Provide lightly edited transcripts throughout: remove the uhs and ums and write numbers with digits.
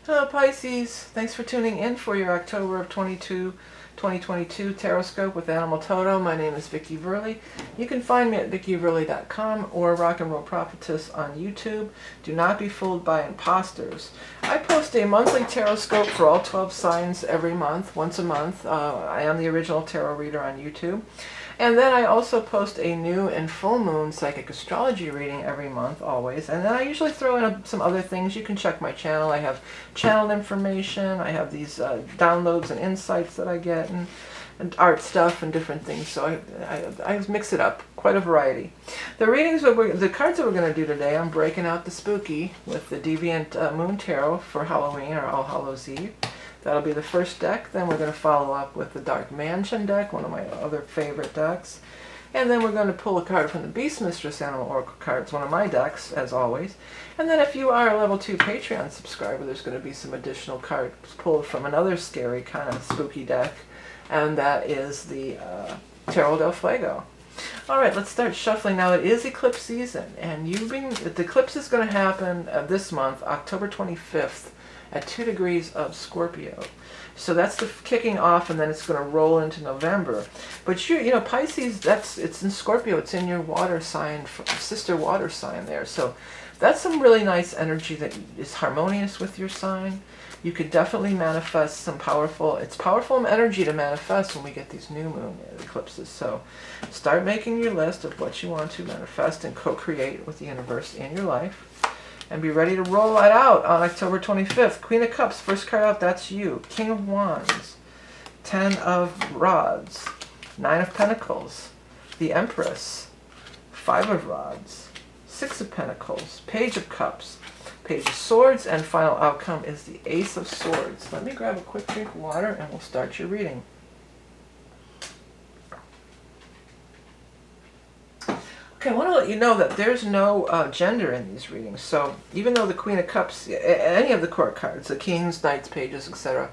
Hello Pisces, thanks for tuning in for your October of 2022 Taroscope with Animal Toto. My name is Vickieverlie. You can find me at vickieverlie.com or Rock and Roll Prophetess on YouTube. Do not be fooled by imposters. I post a monthly Taroscope for all 12 signs every month, once a month. I am the original tarot reader on YouTube. And then I also post a new and full moon psychic astrology reading every month, always. And then I usually throw in some other things. You can check my channel. I have channel information. I have these downloads and insights that I get, and art stuff and different things. So I mix it up, quite a variety. The readings, the cards that we're going to do today, I'm breaking out the spooky with the Deviant Moon Tarot for Halloween or All Hallows Eve. That'll be the first deck. Then we're going to follow up with the Dark Mansion deck, one of my other favorite decks. And then we're going to pull a card from the Beast Mistress Animal Oracle cards, one of my decks, as always. And then if you are a level 2 Patreon subscriber, there's going to be some additional cards pulled from another scary kind of spooky deck. And that is the Tarot del Fuego. Alright, let's start shuffling. Now it is eclipse season, and the eclipse is going to happen this month, October 25th. At 2 degrees of Scorpio. So that's the kicking off, and then it's going to roll into November. But you know, Pisces, it's in Scorpio. It's in your water sign, sister water sign there. So that's some really nice energy that is harmonious with your sign. You could definitely manifest some it's powerful energy to manifest when we get these new moon eclipses. So start making your list of what you want to manifest and co-create with the universe in your life. And be ready to roll that out on October 25th. Queen of Cups, first card out, that's you. King of Wands, 10 of Rods, 9 of Pentacles, the Empress, 5 of Rods, 6 of Pentacles, Page of Cups, Page of Swords, and final outcome is the Ace of Swords. Let me grab a quick drink of water and we'll start your reading. Okay, I want to let you know that there's no gender in these readings. So even though the Queen of Cups, any of the court cards, the Kings, Knights, Pages, etc.,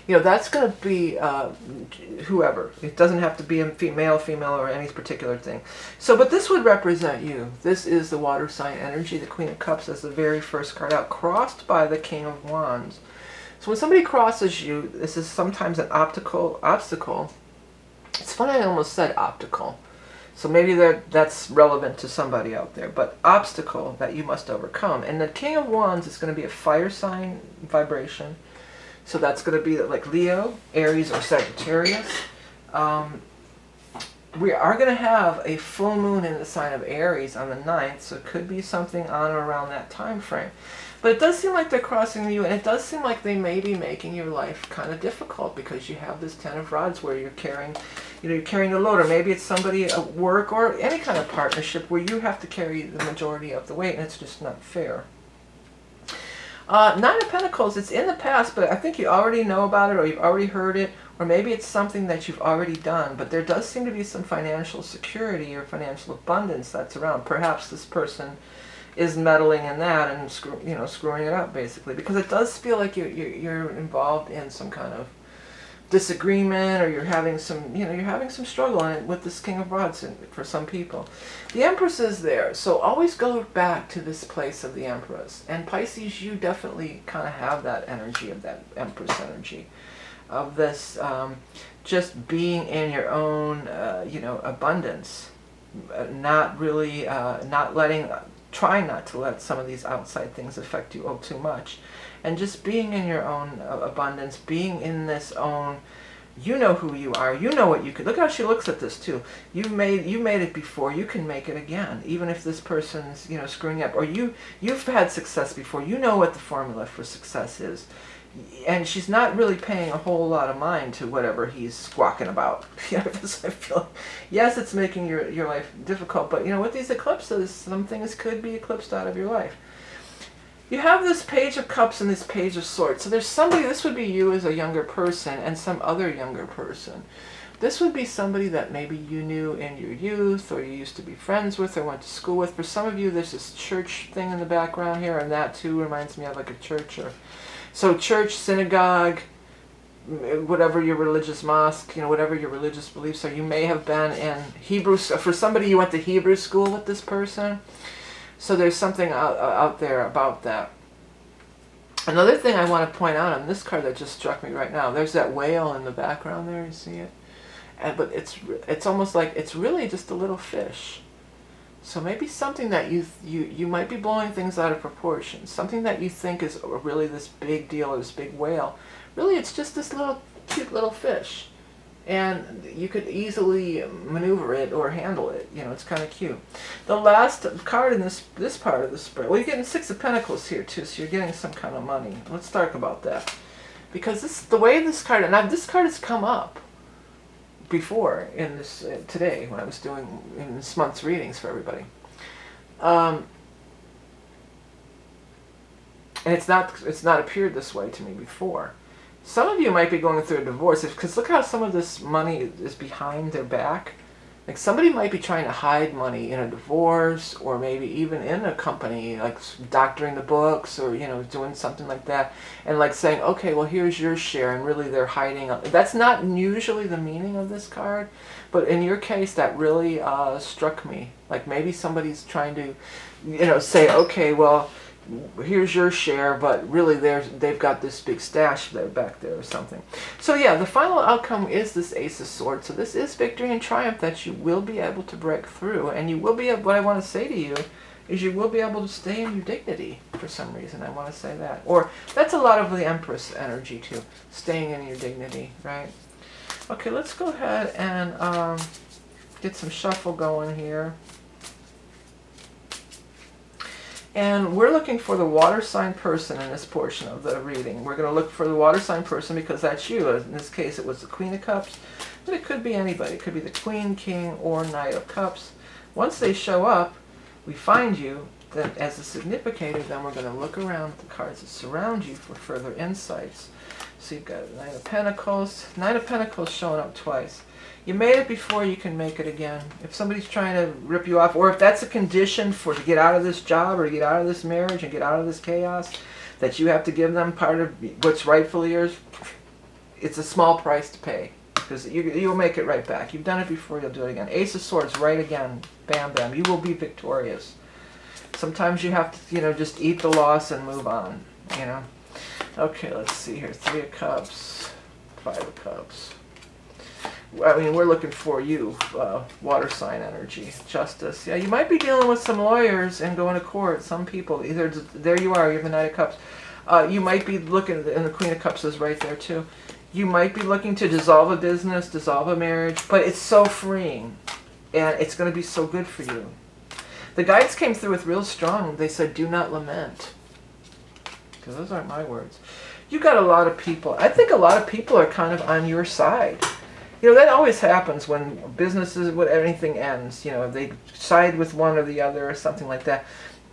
you know, that's going to be whoever. It doesn't have to be a male, female, or any particular thing. So, but this would represent you. This is the water sign energy. The Queen of Cups is the very first card out, crossed by the King of Wands. So when somebody crosses you, this is sometimes an obstacle. It's funny, I almost said optical. So maybe that's relevant to somebody out there. But obstacle that you must overcome. And the King of Wands is going to be a fire sign vibration. So that's going to be like Leo, Aries, or Sagittarius. We are going to have a full moon in the sign of Aries on the 9th. So it could be something on or around that time frame. But it does seem like they're crossing you. And it does seem like they may be making your life kind of difficult. Because you have this 10 of Rods where you're carrying... you're carrying the load, or maybe it's somebody at work or any kind of partnership where you have to carry the majority of the weight, and it's just not fair. 9 of Pentacles, it's in the past, but I think you already know about it, or you've already heard it, or maybe it's something that you've already done, but there does seem to be some financial security or financial abundance that's around. Perhaps this person is meddling in that and screwing it up, basically, because it does feel like you're involved in some kind of disagreement, or you're having some struggle with this King of Rods for some people. The Empress is there, so always go back to this place of the Empress. And Pisces, you definitely kind of have that energy of that Empress energy, of this just being in your own abundance, trying not to let some of these outside things affect you too much. And just being in your own abundance, being in this own, you know who you are, you know what you could. Look how she looks at this too. You made it before, you can make it again. Even if this person's, screwing up, or you've had success before, you know what the formula for success is. And she's not really paying a whole lot of mind to whatever he's squawking about. I feel, yes, it's making your life difficult, but with these eclipses, some things could be eclipsed out of your life. You have this Page of Cups and this Page of Swords. So there's somebody, this would be you as a younger person and some other younger person. This would be somebody that maybe you knew in your youth, or you used to be friends with, or went to school with. For some of you, there's this church thing in the background here, and that too reminds me of like a church. So church, synagogue, whatever your religious mosque, whatever your religious beliefs are. You may have been in Hebrew. For somebody, you went to Hebrew school with this person. So there's something out there about that. Another thing I want to point out on this card that just struck me right now, there's that whale in the background there, you see it? But it's almost like it's really just a little fish. So maybe something that you might be blowing things out of proportion. Something that you think is really this big deal or this big whale. Really, it's just this little cute little fish. And you could easily maneuver it or handle it. You know, it's kind of cute. The last card in this part of the spread, well, you're getting 6 of Pentacles here too, so you're getting some kind of money. Let's talk about that. Because the way this card, and this card has come up before in this today when I was doing in this month's readings for everybody, and it's not appeared this way to me before. Some of you might be going through a divorce because look how some of this money is behind their back. Like somebody might be trying to hide money in a divorce, or maybe even in a company, like doctoring the books, or doing something like that, and like saying, okay, well here's your share, and really they're hiding. That's not usually the meaning of this card, but in your case that really struck me. Like maybe somebody's trying to, say, okay, well here's your share, but really they've got this big stash there back there or something. So yeah, the final outcome is this Ace of Swords. So this is victory and triumph that you will be able to break through, and you will be able, what I want to say to you is you will be able to stay in your dignity for some reason. I want to say that. Or that's a lot of the Empress energy too, staying in your dignity, right? Okay, let's go ahead and get some shuffle going here. And we're looking for the water sign person in this portion of the reading. We're going to look for the water sign person because that's you. In this case, it was the Queen of Cups, but it could be anybody. It could be the Queen, King, or Knight of Cups. Once they show up, we find you. Then, as a significator, then we're going to look around at the cards that surround you for further insights. So you've got Knight of Pentacles. Knight of Pentacles showing up twice. You made it before, you can make it again. If somebody's trying to rip you off, or if that's a condition to get out of this job or to get out of this marriage and get out of this chaos, that you have to give them part of what's rightfully yours, it's a small price to pay. Because you'll make it right back. You've done it before, you'll do it again. Ace of Swords, right again. Bam, bam. You will be victorious. Sometimes you have to, just eat the loss and move on, Okay, let's see here. 3 of Cups, 5 of Cups. I mean, we're looking for you, water sign energy, justice. Yeah, you might be dealing with some lawyers and going to court. Some people, either there you are, you have the Knight of Cups. You might be looking, and the Queen of Cups is right there too. You might be looking to dissolve a business, dissolve a marriage, but it's so freeing, and it's going to be so good for you. The guides came through with real strong. They said, do not lament. Because those aren't my words. You got a lot of people. I think a lot of people are kind of on your side. That always happens when businesses, when anything ends. They side with one or the other or something like that.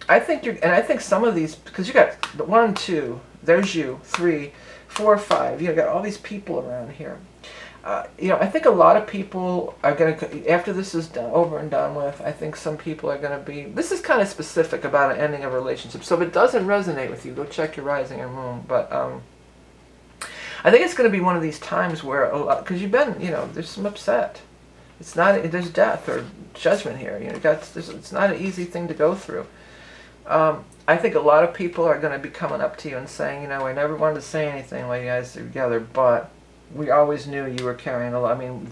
I think some of these, because you got 1, 2, there's you, 3, 4, 5. You got all these people around here. I think a lot of people are going to, after this is done, over and done with, I think some people are going to be, this is kind of specific about an ending of a relationship. So if it doesn't resonate with you, go check your rising or moon. But I think it's going to be one of these times where, because you've been, there's some upset. It's not, there's death or judgment here. It's not an easy thing to go through. I think a lot of people are going to be coming up to you and saying, I never wanted to say anything while you guys are together, but we always knew you were carrying a lot. I mean,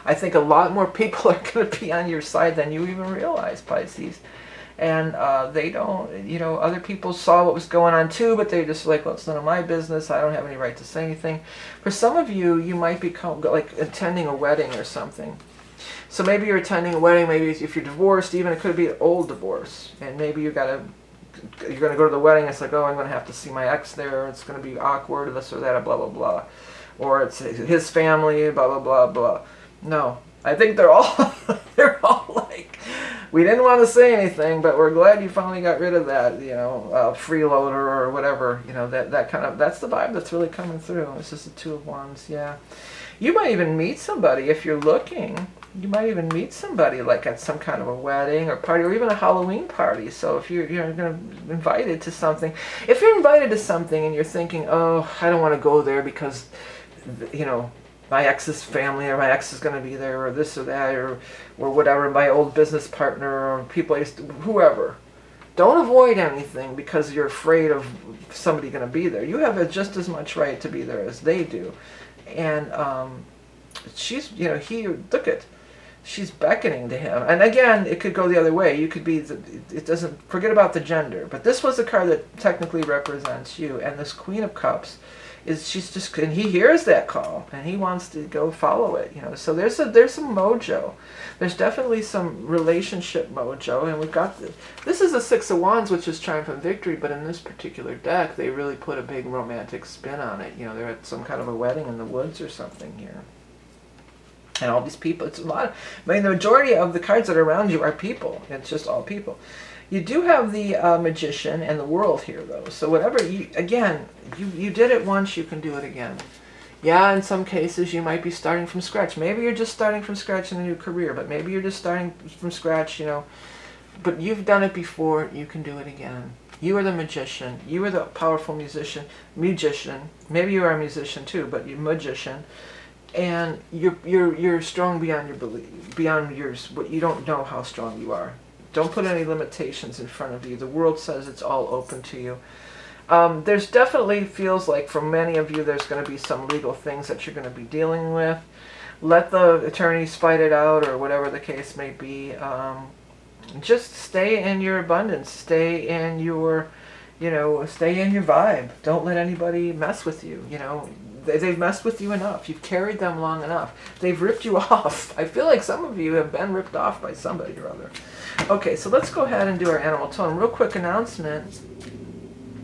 I think a lot more people are going to be on your side than you even realize, Pisces. And they don't, other people saw what was going on too, but they're just like, well, it's none of my business. I don't have any right to say anything. For some of you, you might be like attending a wedding or something. So maybe you're attending a wedding, maybe if you're divorced, even it could be an old divorce. And maybe you're going to go to the wedding, it's like, oh, I'm going to have to see my ex there. It's going to be awkward, this or that, blah, blah, blah. Or it's his family, blah, blah, blah, blah. No, I think they're all, like, we didn't want to say anything, but we're glad you finally got rid of that, freeloader or whatever, that kind of, that's the vibe that's really coming through. This is the 2 of Wands, yeah. You might even meet somebody if you're looking. You might even meet somebody like at some kind of a wedding or party or even a Halloween party. So if you're going to be invited to something, if you're invited to something and you're thinking, oh, I don't want to go there because, my ex's family or my ex is going to be there or this or that or whatever, my old business partner or people I used to, whoever. Don't avoid anything because you're afraid of somebody going to be there. You have just as much right to be there as they do. And she's, you know, look at, she's beckoning to him. And again, it could go the other way. You could be, it doesn't, forget about the gender. But this was a card that technically represents you. And this Queen of Cups she's just, and he hears that call and he wants to go follow it, you know. So there's some mojo. There's definitely some relationship mojo. And we've got this is a Six of Wands, which is triumph and victory, but in this particular deck they really put a big romantic spin on it. You know, they're at some kind of a wedding in the woods or something here. And all these people, it's a lot I mean, the majority of the cards that are around you are people. It's just all people. You do have the Magician and the World here, though. So whatever, you did it once, you can do it again. Yeah, in some cases, you might be starting from scratch. Maybe you're just starting from scratch in a new career, but maybe you're just starting from scratch, you know. But you've done it before, you can do it again. You are the Magician. You are the powerful musician. Maybe you are a musician, too, but you're a magician. And you're strong beyond your belief, beyond yours. What you don't know how strong you are. Don't put any limitations in front of you. The world says it's all open to you. There's definitely feels like for many of you there's going to be some legal things that you're going to be dealing with. Let the attorneys fight it out or whatever the case may be. Just stay in your abundance. Stay in your, you know, stay in your vibe. Don't let anybody mess with you, you know. They've messed with you enough. You've carried them long enough. They've ripped you off. I feel like some of you have been ripped off by somebody or other. Okay, so let's go ahead and do our animal tone. Real quick announcement.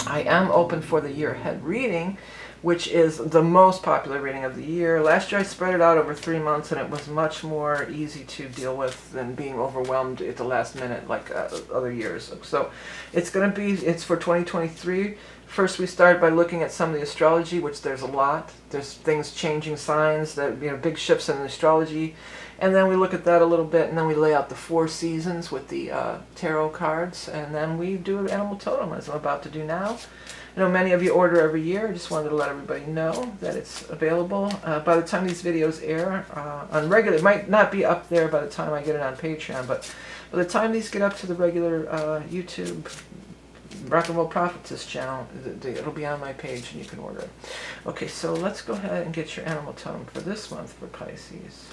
I am open for the year ahead reading, which is the most popular reading of the year. Last year I spread it out over 3 months and it was much more easy to deal with than being overwhelmed at the last minute like other years. So it's for 2023. First, we start by looking at some of the astrology, which there's a lot. There's things changing signs, that, you know, big shifts in the astrology. And then we look at that a little bit, and then we lay out the 4 seasons with the tarot cards. And then we do an animal totem, as I'm about to do now. I know many of you order every year. I just wanted to let everybody know that it's available. By the time these videos air, on regular, it might not be up there by the time I get it on Patreon, but by the time these get up to the regular YouTube Rock and Roll Prophetess channel, it'll be on my page and you can order it. Okay, so let's go ahead and get your animal tone for this month for Pisces.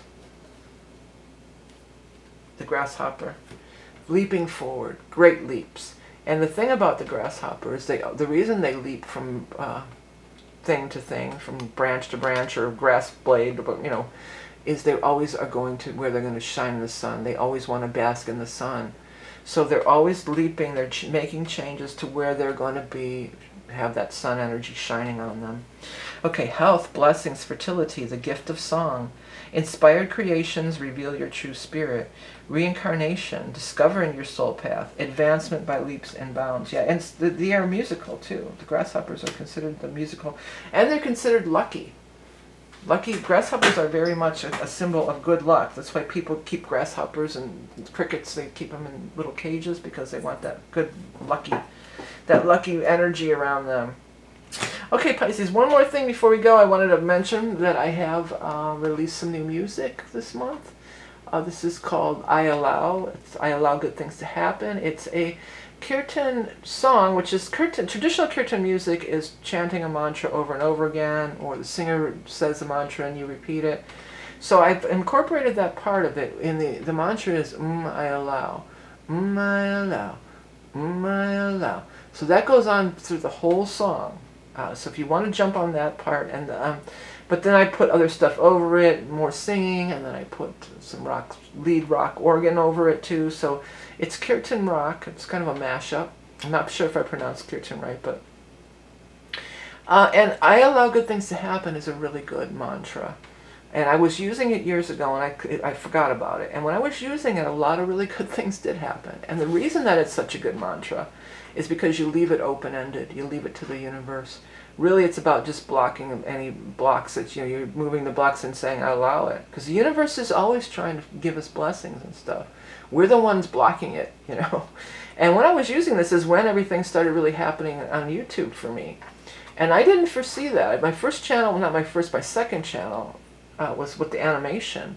The grasshopper, leaping forward, great leaps. And the thing about the grasshopper is the reason they leap from thing to thing, from branch to branch or grass blade, you know, is they always are going to where they're going to shine in the sun. They always want to bask in the sun. So they're always leaping, they're making changes to where they're going to have that sun energy shining on them. Okay, health, blessings, fertility, the gift of song. Inspired creations reveal your true spirit. Reincarnation, discovering your soul path. Advancement by leaps and bounds. Yeah, and they are musical too. The grasshoppers are considered the musical, and they're considered lucky. Grasshoppers are very much a symbol of good luck. That's why people keep grasshoppers and crickets. They keep them in little cages because they want that good lucky energy around them. Okay, Pisces, one more thing before we go. I wanted to mention that I have released some new music this month. This is called I Allow. I Allow Good Things to Happen. It's a Kirtan song, which is traditional Kirtan music is chanting a mantra over and over again, or the singer says the mantra and you repeat it. So I've incorporated that part of it. In the mantra is I allow, I allow, I allow. So that goes on through the whole song. So if you want to jump on that part, and but then I put other stuff over it, more singing, and then I put some lead rock organ over it too. So it's Kirtan rock. It's kind of a mashup. I'm not sure if I pronounced Kirtan right, but and I Allow Good Things to Happen is a really good mantra. And I was using it years ago, and I forgot about it. And when I was using it, a lot of really good things did happen. And the reason that it's such a good mantra is because you leave it open-ended. You leave it to the universe. Really, it's about just blocking any blocks that, you know, you're moving the blocks and saying, I allow it. Because the universe is always trying to give us blessings and stuff. We're the ones blocking it, you know. And when I was using this is when everything started really happening on YouTube for me. And I didn't foresee that. My first channel, not my first, my second channel, was with the animation.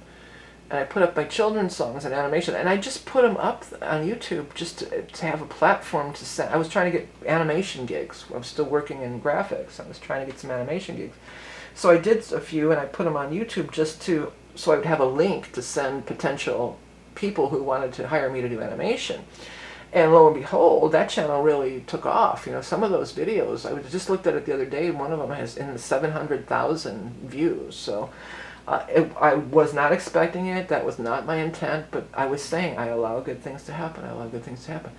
and I put up my children's songs and animation, and I just put them up on YouTube just to have a platform to send. I was trying to get animation gigs. I was still working in graphics. I was trying to get some animation gigs. So I did a few, and I put them on YouTube just to, so I would have a link to send potential people who wanted to hire me to do animation. And lo and behold, that channel really took off. You know, some of those videos, I just looked at it the other day, and one of them has in the 700,000 views. So I was not expecting it. That was not my intent, but I was saying I allow good things to happen. I allow good things to happen.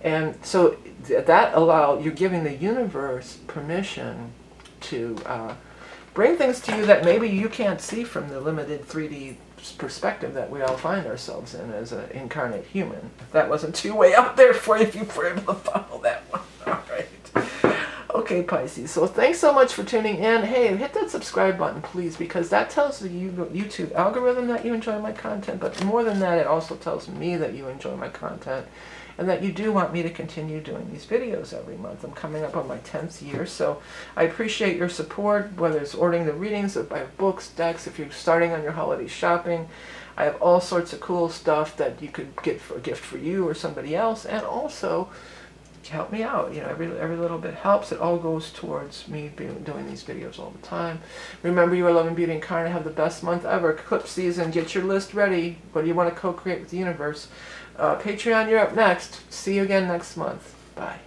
And so that you're giving the universe permission to bring things to you that maybe you can't see from the limited 3D perspective that we all find ourselves in as an incarnate human. If that wasn't too way out there for you, if you were able to follow that one. All right. Okay, Pisces. So thanks so much for tuning in. Hey, hit that subscribe button, please, because that tells the YouTube algorithm that you enjoy my content. But more than that, it also tells me that you enjoy my content and that you do want me to continue doing these videos every month. I'm coming up on my 10th year, so I appreciate your support, whether it's ordering the readings, I have books, decks, if you're starting on your holiday shopping. I have all sorts of cool stuff that you could get for a gift for you or somebody else, and also help me out. You know, every little bit helps. It all goes towards me doing these videos all the time. Remember, you are Love and Beauty Incarnate. Have the best month ever. Eclipse season. Get your list ready. What do you want to co-create with the universe? Patreon, you're up next. See you again next month. Bye.